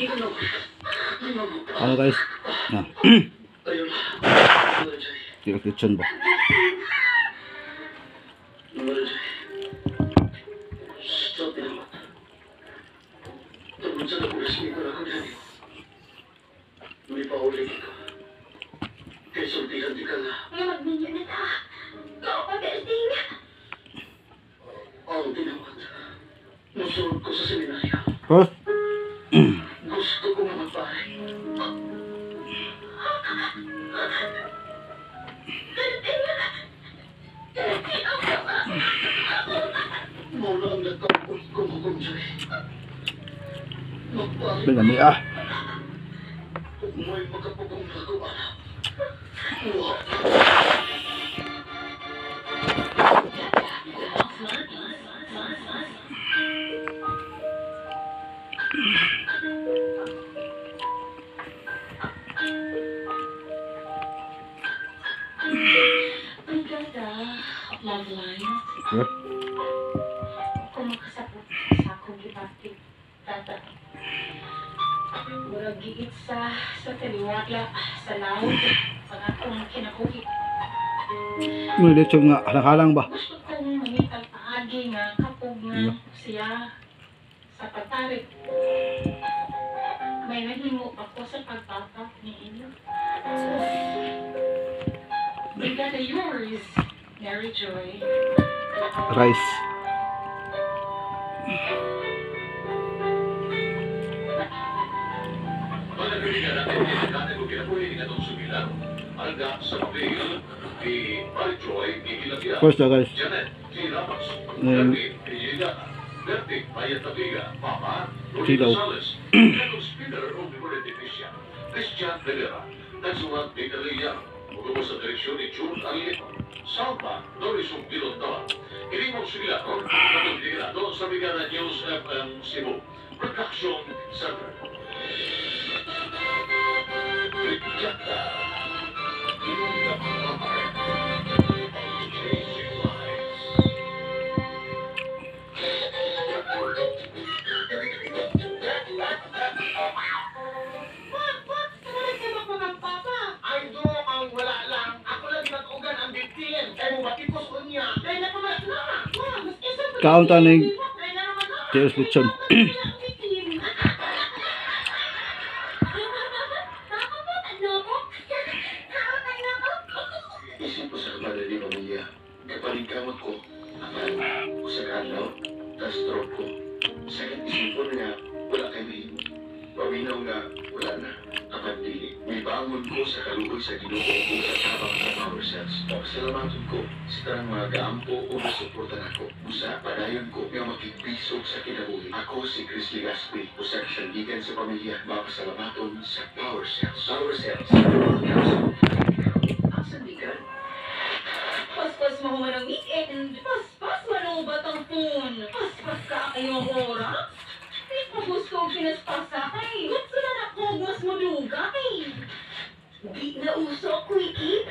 Ano guys? Nah. Kitchen ba? Huh? Gusto ko magpare. Mula ang nagkakot ko makunjay. Magpare. Benami ah. Kung may magkapagong nagawa na. Ang ganda. Love lines. Huh? Kung makasapot sa akong gipastik, tata. Murag giit sa taliwala, sa laod, pag akong kinakuhi. May lechon nga halang ba? Gusto kong mangital paagi nga kapog nga siya sa pagtarik. May nahimo ako sa pagtatak ni inyo. Brigada yours, Mary Joy. Rice. Managaligan natin dati ko kinakuhin nga itong sumilang. Alga sa papel, di Marijoy, Gigilagya, First guys. Janet, si Ramas, Mm. Bertie, Gigilagya, Bertie, Ayatabiga, Papa, Rodrigo Silaw. Gonzales, Carlos Spinner, Romero de Tricia, Christian Rivera, Tansuan de Galilea, Mugubo sa direksyon ni June Alieto, Salva, Doris Umbilondoa, Ilimog Sugilato, Matugligado sa Brigada News FM Cebu, Production Center. Brigada. Kaunta ning Teos lechon. Isip ko sa kapadali pamilya, kapaling kamot ko, apan, sa kadlaw, tas stroke ko. Sakit isipon nga, wala kay mahimo. Paminaw nga, wala na. Apan dili, may paangon ko sa kaluoy sa Ginoo kung sa tabang sa power cells. Pasalamatan ko, sa tarang mga gaampo o nasuportan ako. Usa, padayon ko nga makikbisog sa kinabuhi. Ako si Chris Legaspi, usa kasandigan sa pamilya, mapasalamaton sa power cells. Power cells, kasandigan? Paspas mo man ang weekend. Paspas man ang batang phone. Paspas ka kayong oras. Di pa gusto ang pinaspasa kay. Gusto na nakogos mo dugay. Di na uso, quickie.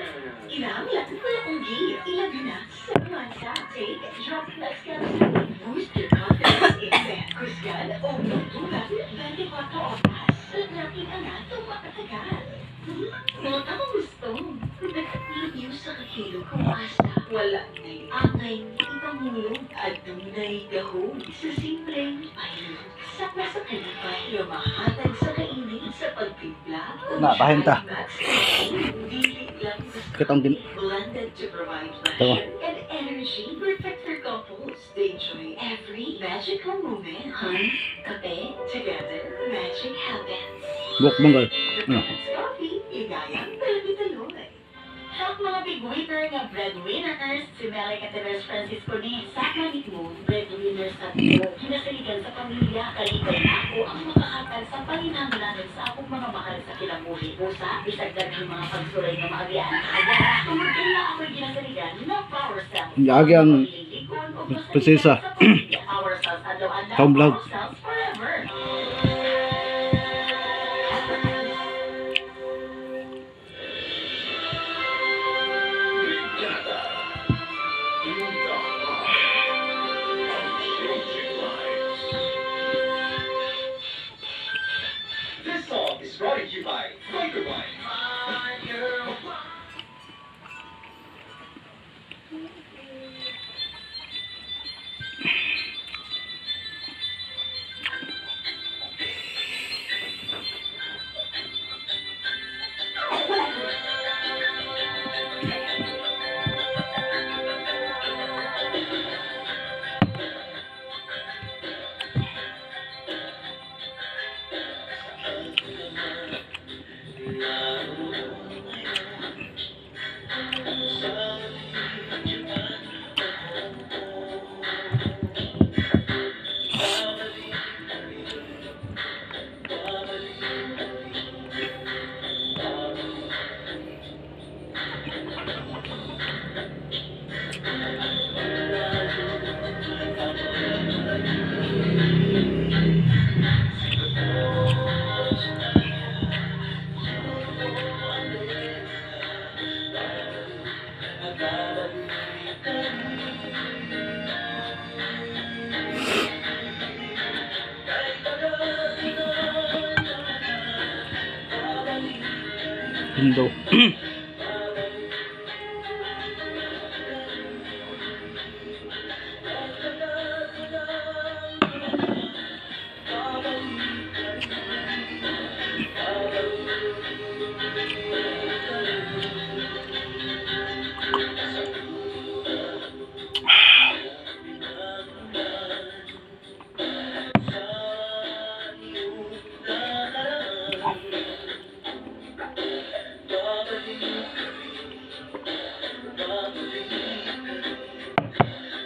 Ilang ko na kong gear. Ilang na sa mansa. Take drop plus capsule. Boost your confidence in bed. Kusgan o magtugan. 24 oras. Nakita na itong makatagal. Mga tamang gusto. Nag-review sa kakilo kung asa. Wala na'y angay, ibang hulog at dunay gahog. Sa simpleng payo, sakla sa kalipay, lumahatag sa kainit sa pagtimpla. Na, bahin ta. Dili lang Kitang din. blended to provide Tama. pleasure and energy. Perfect for couples. They enjoy every magical moment. Hun, kape, together, magic happens. Bukbang guys. Ano? Coffee, ligayang talabitaloy. Help mga big winner nga breadwinners, si Melek at Teres Francisco ni sa manit mo, breadwinners at mo, hinasaligan sa pamilya, kalikay ako ang makahatag sa palinanglanan sa akong mga mahal sa kinabuhi. Pusa, isagdag ang mga pagsuray na maagian. Kaya, tumagkala ako'y ginasaligan ng power cells. Yagi ang prinsesa. Power cells, adlaw-adlaw, Tom Vlog. power cells forever. by Biker Bike. Window.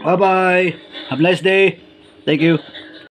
Bye-bye. Have a nice day. Thank you.